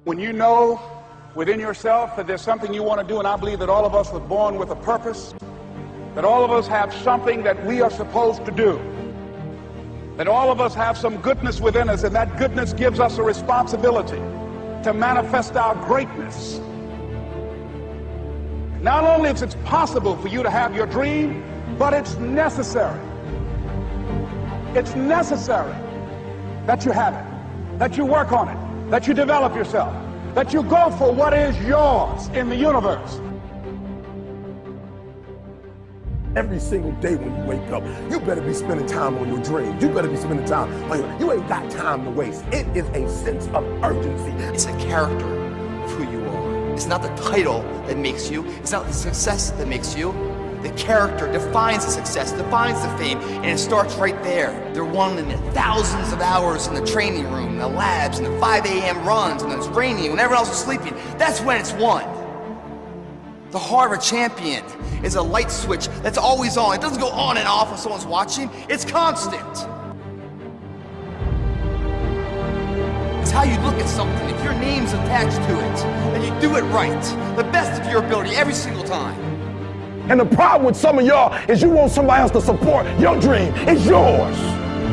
When you know within yourself that there's something you want to do, and I believe that all of us were born with a purpose, that all of us have something that we are supposed to do, that all of us have some goodness within us, and that goodness gives us a responsibility to manifest our greatness. Not only is it possible for you to have your dream, but it's necessary. It's necessary that you have it, that you work on it, that you develop yourself, that you go for what is yours in the universe. Every single day when you wake up, you better be spending time on your dreams. You better be spending time on you ain't got time to waste. It is a sense of urgency. It's a character of who you are. It's not the title that makes you. It's not the success that makes you. The character defines the success, defines the fame, and it starts right there. They're won in the thousands of hours in the training room, in the labs, in the 5 a.m. runs, when it's raining, when everyone else is sleeping. That's when it's won. The heart of a champion is a light switch that's always on. It doesn't go on and off when someone's watching. It's constant. It's how you look at something. If your name's attached to it, and you do it right, the best of your ability every single time. And the problem with some of y'all is you want somebody else to support your dream. It's yours.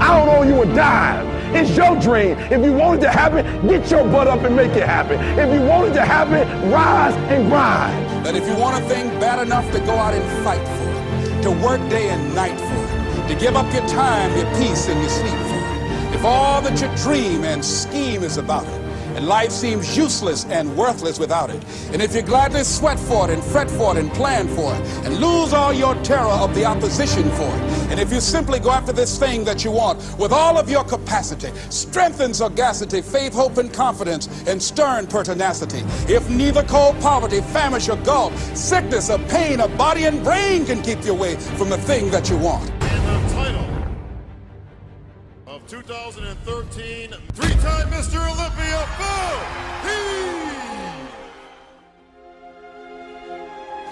I don't owe you a dime. It's your dream. If you want it to happen, get your butt up and make it happen. If you want it to happen, rise and grind. That if you want a thing bad enough to go out and fight for it, to work day and night for it, to give up your time, your peace, and your sleep for it, if all that you dream and scheme is about it, and life seems useless and worthless without it, and if you gladly sweat for it and fret for it and plan for it and lose all your terror of the opposition for it, and if you simply go after this thing that you want with all of your capacity, strength and sagacity, faith, hope and confidence, and stern pertinacity, if neither cold poverty, famish or gulf, sickness or pain of body and brain can keep you away from the thing that you want. And the title of 2013, three-time Mr. Olympia, Phil Heath.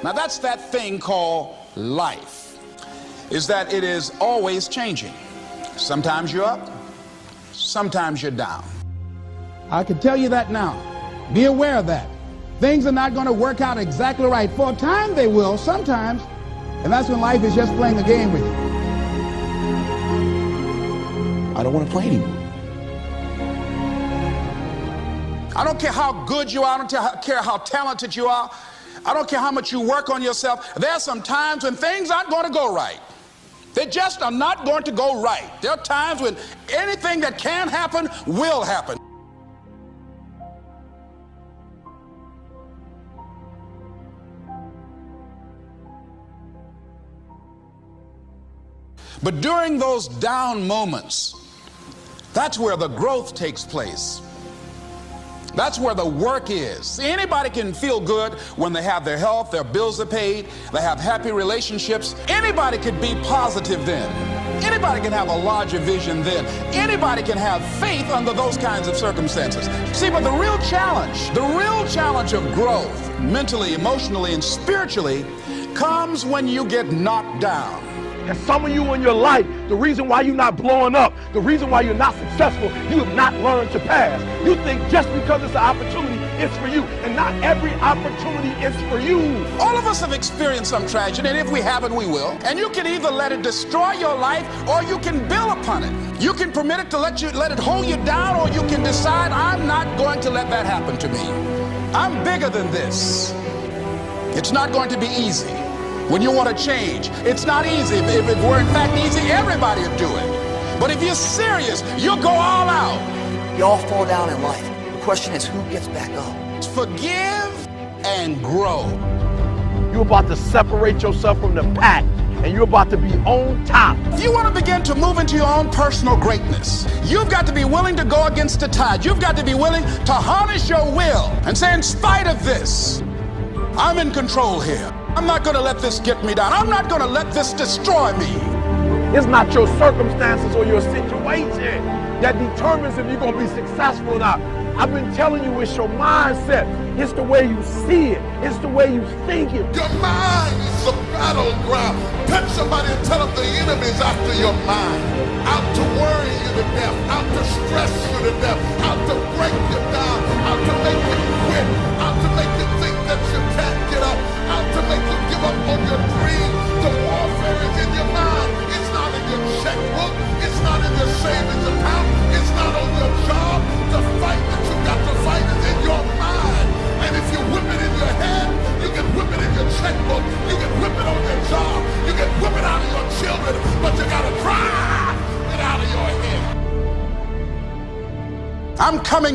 Now that's that thing called life, is that it is always changing. Sometimes you're up, sometimes you're down. I can tell you that now. Be aware of that. Things are not going to work out exactly right. For a time they will, sometimes, and that's when life is just playing a game with you. I don't want to play anymore. I don't care how good you are. I don't care how talented you are. I don't care how much you work on yourself. There are some times when things aren't going to go right. They just are not going to go right. There are times when anything that can happen will happen. But during those down moments, that's where the growth takes place. That's where the work is. See, anybody can feel good when they have their health, their bills are paid, they have happy relationships. Anybody could be positive then. Anybody can have a larger vision then. Anybody can have faith under those kinds of circumstances. See, but the real challenge of growth, mentally, emotionally, and spiritually, comes when you get knocked down. And some of you in your life, the reason why you're not blowing up, the reason why you're not successful, you have not learned to pass. You think just because it's an opportunity, it's for you. And not every opportunity is for you. All of us have experienced some tragedy, and if we haven't, we will. And you can either let it destroy your life, or you can build upon it. You can permit it to let it hold you down, or you can decide, I'm not going to let that happen to me. I'm bigger than this. It's not going to be easy. When you want to change, it's not easy. If it were in fact easy, everybody would do it. But if you're serious, you'll go all out. We all fall down in life. The question is, who gets back up? Forgive and grow. You're about to separate yourself from the pack, and you're about to be on top. If you want to begin to move into your own personal greatness, you've got to be willing to go against the tide. You've got to be willing to harness your will and say, in spite of this, I'm in control here. I'm not going to let this get me down. I'm not going to let this destroy me. It's not your circumstances or your situation that determines if you're going to be successful or not. I've been telling you, it's your mindset. It's the way you see it. It's the way you think it. Your mind is the battleground. Touch somebody and tell them the enemy's after your mind. Out to worry you to death. Out to stress you to death. Out to break you down. Out to make you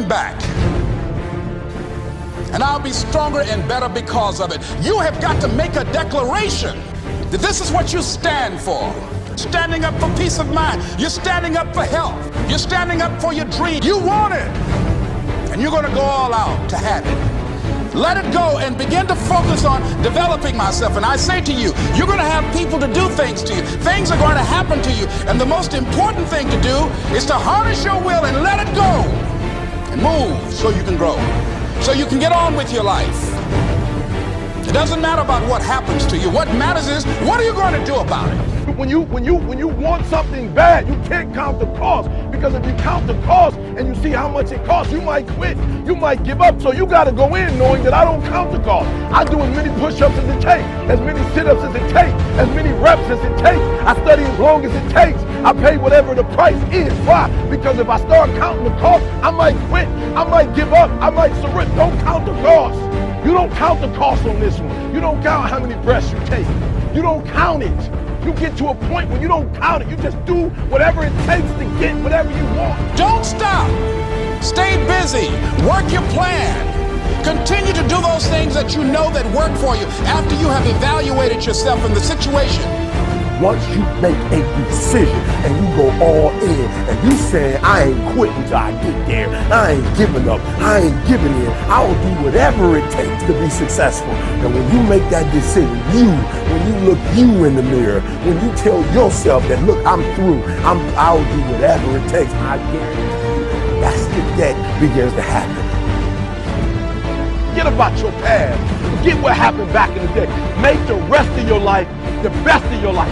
looking back. And I'll be stronger and better because of it. You have got to make a declaration that this is what you stand for. Standing up for peace of mind. You're standing up for health. You're standing up for your dream. You want it. And you're going to go all out to have it. Let it go and begin to focus on developing myself. And I say to you, you're going to have people to do things to you. Things are going to happen to you. And the most important thing to do is to harness your will and let it go. And move so you can grow. So you can get on with your life. It doesn't matter about what happens to you. What matters is, what are you going to do about it? When you want something bad, you can't count the cost, because if you count the cost and you see how much it costs, you might quit, you might give up. So you got to go in knowing that I don't count the cost. I do as many push-ups as it takes, as many sit-ups as it takes, as many reps as it takes. I study as long as it takes. I pay whatever the price is. Why? Because if I start counting the cost, I might quit, I might give up, I might surrender. Don't count the cost. You don't count the cost on this one. You don't count how many breaths you take. You don't count it. You get to a point when you don't count it. You just do whatever it takes to get whatever you want. Don't stop. Stay busy. Work your plan. Continue to do those things that you know that work for you after you have evaluated yourself in the situation. Once you make a decision and you go all in and you say, I ain't quitting till I get there, I ain't giving up, I ain't giving in, I will do whatever it takes to be successful. And when you make that decision, when you look you in the mirror, when you tell yourself that, look, I'm through, I'll do whatever it takes, I guarantee you, that's the day begins to happen. Forget about your past. Forget what happened back in the day. Make the rest of your life the best of your life.